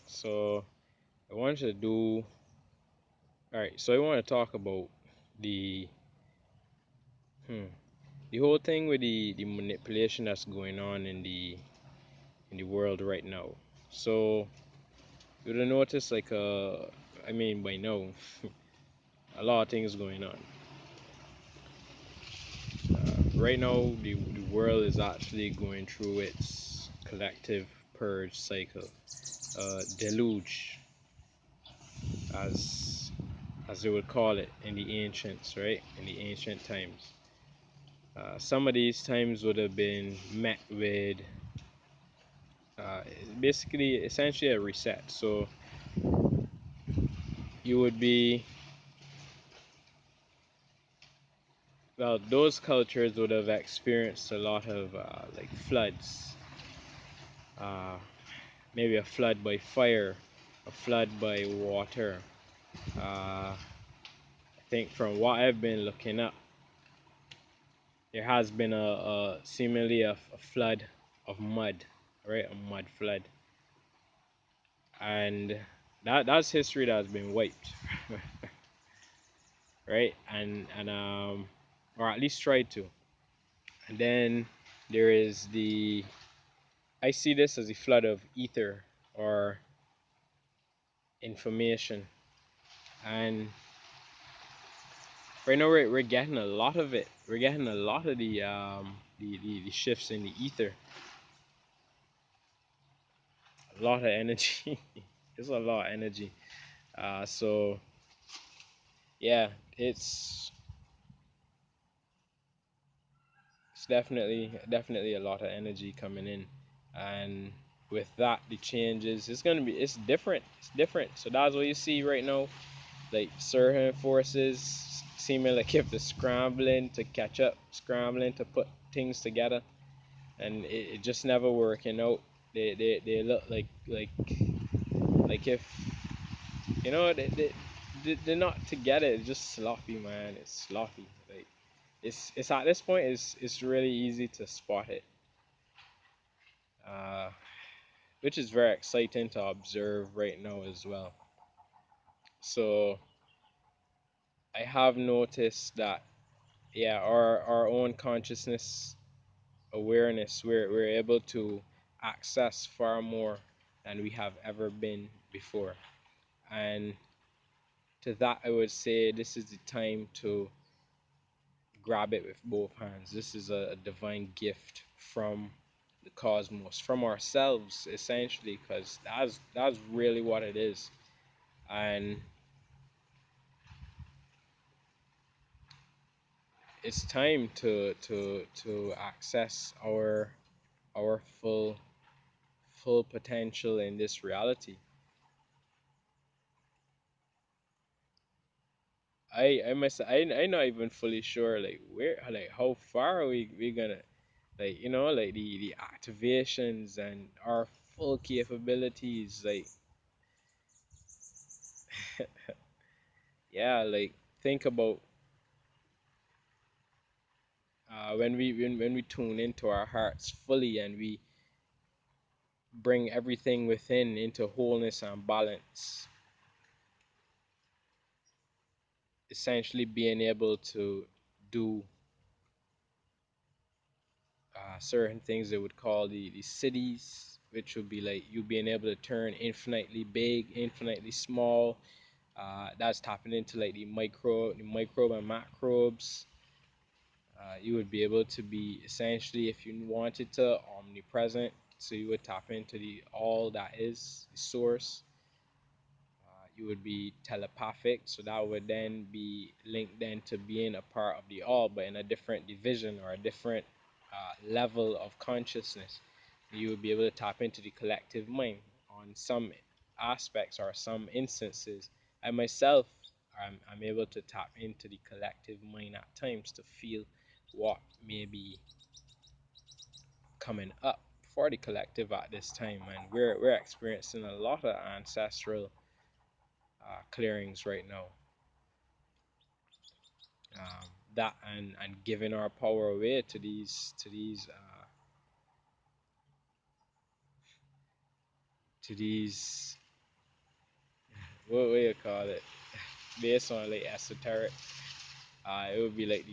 So I wanted to do all right. So I want to talk about the hmm, the whole thing with the manipulation that's going on in the world right now. So you would have noticed I mean by now a lot of things going on. Right now the world is actually going through its collective purge cycle, deluge, as they would call it in the ancients, right? In the ancient times. Some of these times would have been met with uh, basically essentially a reset. So you would be, well, those cultures would have experienced a lot of like floods, uh, maybe a flood by fire, a flood by water. I think from what I've been looking up, there has been a seemingly a flood of mud, right? A mud flood, and that's history that's been wiped, right? And or at least tried to. And then there is the I see this as a flood of ether or information, and right now we're getting a lot of it. We're getting a lot of the shifts in the ether, a lot of energy. There's a lot of energy. So yeah, it's it's definitely a lot of energy coming in, and with that the changes it's different. It's different. So that's what you see right now. Like certain forces seeming like if they're scrambling to catch up, scrambling to put things together, and it just never working out. They look like if they're not together. It's just sloppy, man. It's sloppy. Like it's at this point it's really easy to spot it, uh, which is very exciting to observe right now as well. So I have noticed that yeah, our own consciousness awareness, we're able to access far more than we have ever been before. And to that, I would say this is the time to grab it with both hands. This is a divine gift from the cosmos, from ourselves, essentially, because that's really what it is. And it's time to access our full potential in this reality. I'm not even fully sure like where like how far are we gonna like like the activations and our full capabilities like yeah, like think about when we tune into our hearts fully and we bring everything within into wholeness and balance, essentially being able to do certain things they would call the cities, which would be like you being able to turn infinitely big, infinitely small. That's tapping into like the microbe and macrobes. You would be able to be essentially, if you wanted to, omnipresent. So you would tap into the all that is the source. You would be telepathic, so that would then be linked then to being a part of the all, but in a different division or a different level of consciousness. You would be able to tap into the collective mind on some aspects or some instances. I myself, I'm able to tap into the collective mind at times to feel what may be coming up for the collective at this time, and we're experiencing a lot of ancestral clearings right now. That and giving our power away to these what you call it, based on like esoteric, it would be like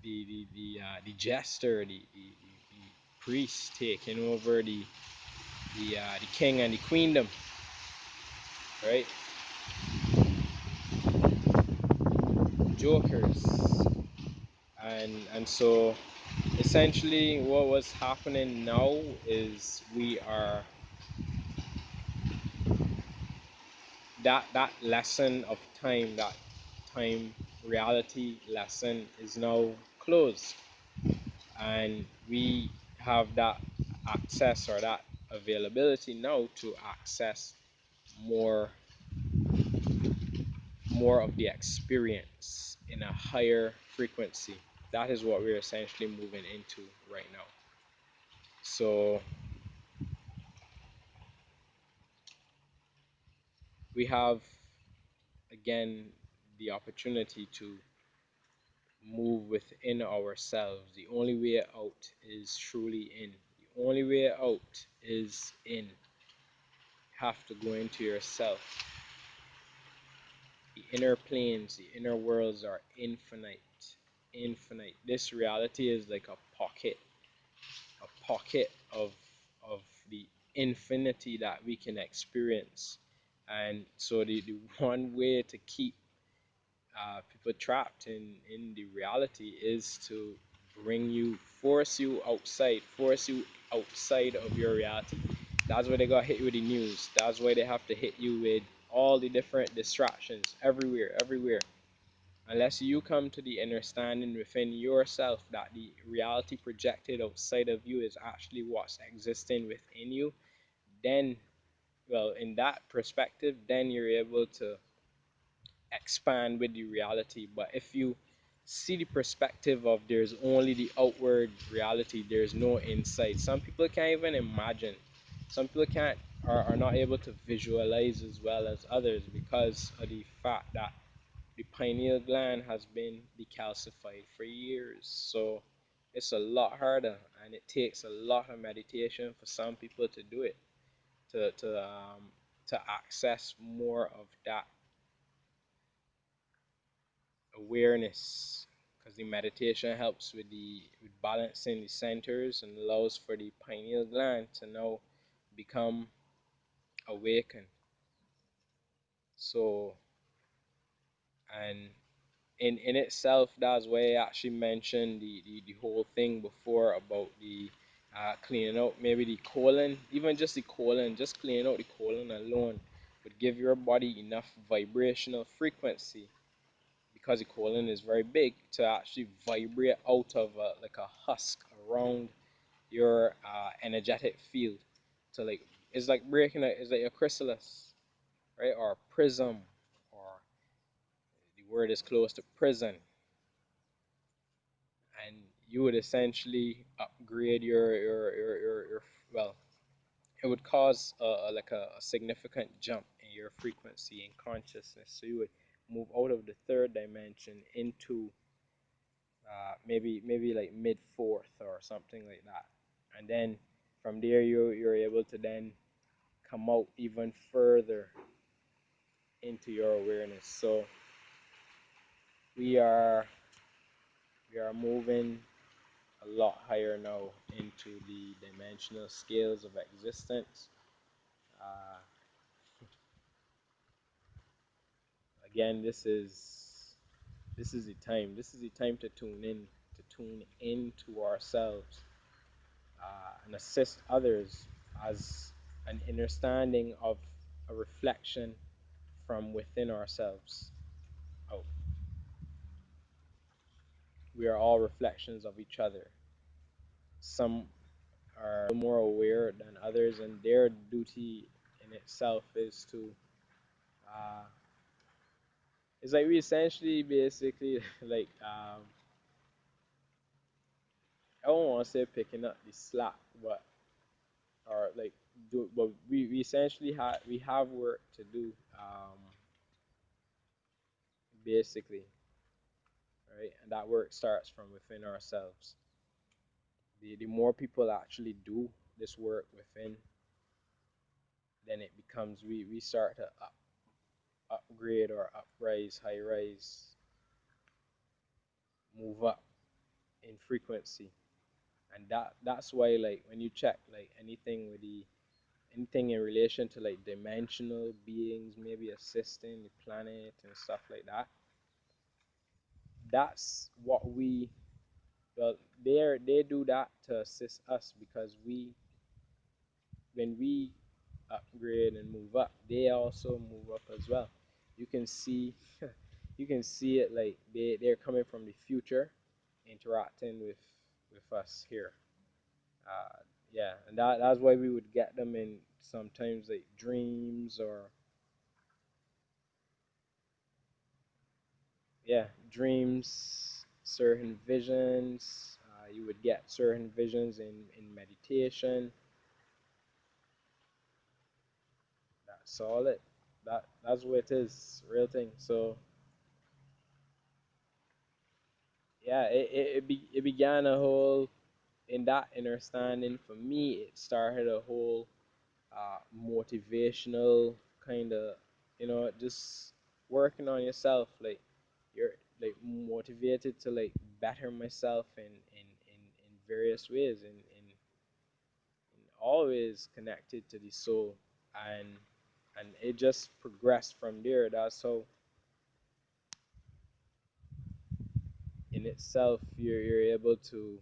the jester, the priest taking over the king and the queendom, right? Jokers, and so essentially what was happening now is we are that lesson of time, that time reality lesson is now closed, and we have that access or that availability now to access more more of the experience in a higher frequency. That is what we're essentially moving into right now. So we have again the opportunity to move within ourselves. The only way out is truly in. The only way out is in. You have to go into yourself. The inner planes, the inner worlds are infinite. Infinite. This reality is like a pocket of the infinity that we can experience. And so the one way to keep people trapped in the reality is to force you outside of your reality. That's why they got hit you with the news. That's why they have to hit you with all the different distractions everywhere, everywhere. Unless you come to the understanding within yourself that the reality projected outside of you is actually what's existing within you, then, well, in that perspective, then you're able to expand with the reality. But if you see the perspective of there's only the outward reality, there's no insight. Some people can't even imagine. Some people can't are not able to visualize as well as others because of the fact that the pineal gland has been decalcified for years. So it's a lot harder, and it takes a lot of meditation for some people to do it, to access more of that awareness, because the meditation helps with balancing the centers and allows for the pineal gland to now become awakened. So, and in itself, that's why I actually mentioned the whole thing before about the cleaning out maybe the colon, even just the colon, just cleaning out the colon alone would give your body enough vibrational frequency, because the colon is very big, to actually vibrate out of like a husk around your energetic field. So like it's like breaking it's like a chrysalis, right, or a prism, or the word is close to prison, and you would essentially upgrade your well, it would cause like a significant jump in your frequency and consciousness. So you would move out of the third dimension into maybe like mid fourth or something like that, and then from there you're able to then come out even further into your awareness. So we are we are moving a lot higher now into the dimensional scales of existence. Uh, Again, this is the time. This is the time to tune into ourselves, and assist others as an understanding of a reflection from within ourselves. Oh, we are all reflections of each other. Some are more aware than others, and their duty in itself is to it's like we essentially basically like I don't want to say picking up the slack, but or like but we essentially have work to do, basically, right? And that work starts from within ourselves. The more people actually do this work within, then it becomes we start to upgrade or uprise, high rise, move up in frequency. And that's why, like, when you check like anything in relation to like dimensional beings maybe assisting the planet and stuff like that, that's what we, well, they do that to assist us, because we, when we upgrade and move up, they also move up as well. You can see you can see it, like they're coming from the future interacting with us here. uh yeah, and that's why we would get them in sometimes like dreams, or yeah, dreams, certain visions. You would get certain visions in meditation. That's all it. That's what it is, real thing. So yeah, it began a whole, in that understanding for me. It started a whole motivational kind of, just working on yourself. Like you're like motivated to like better myself in various ways, and always connected to the soul, and and it just progressed from there. That's how in itself you're able to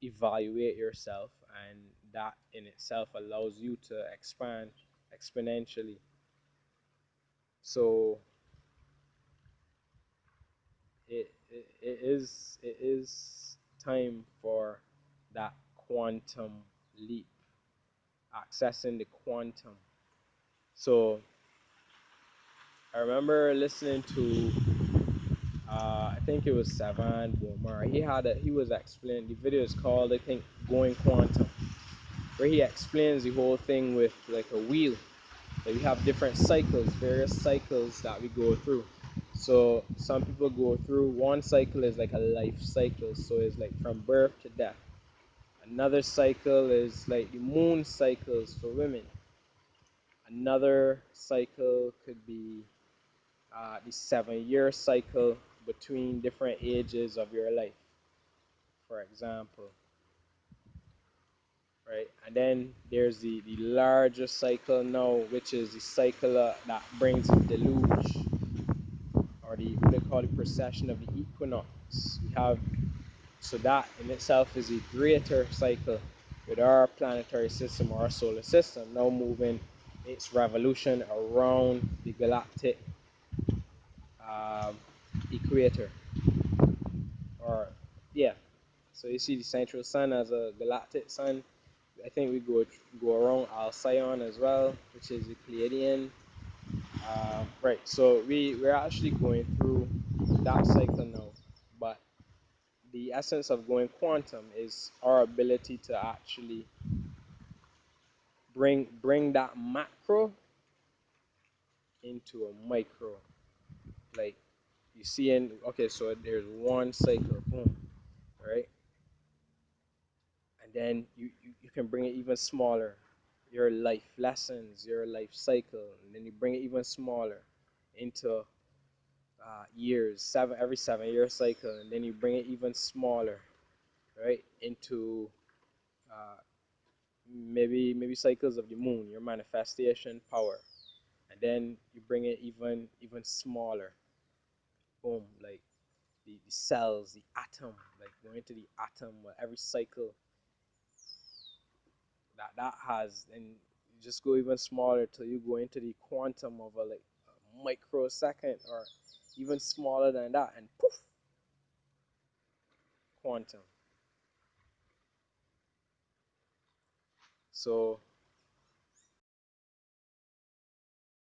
evaluate yourself, and that in itself allows you to expand exponentially. So it is time for that quantum leap, accessing the quantum. So I remember listening to I think it was Savan Bomar. He was explaining, the video is called, I think, Going Quantum, where he explains the whole thing with like a wheel. So we have different cycles, various cycles that we go through. So some people go through, one cycle is like a life cycle, so it's like from birth to death. Another cycle is like the moon cycles for women. Another cycle could be the 7 year cycle between different ages of your life, for example, right? And then there's the larger cycle now, which is the cycle that brings the deluge, or the, what they call, the precession of the equinox. We have, so that in itself is a greater cycle with our planetary system, our solar system, now moving its revolution around the galactic um, equator, or yeah. So you see the central sun as a galactic sun. I think we go around Alcyon as well, which is the Pleiadian. Right. So we're actually going through that cycle now, but the essence of going quantum is our ability to actually bring that macro into a micro. Like you see in, okay, so there's one cycle, boom, right? And then you can bring it even smaller. Your life lessons, your life cycle, and then you bring it even smaller into years, every 7 year cycle, and then you bring it even smaller, right, into uh, maybe cycles of the moon, your manifestation power, and then you bring it even smaller, boom, like the cells, the atom, like going to the atom, every cycle that has, and you just go even smaller till you go into the quantum of a, like, a microsecond, or even smaller than that, and poof, quantum. So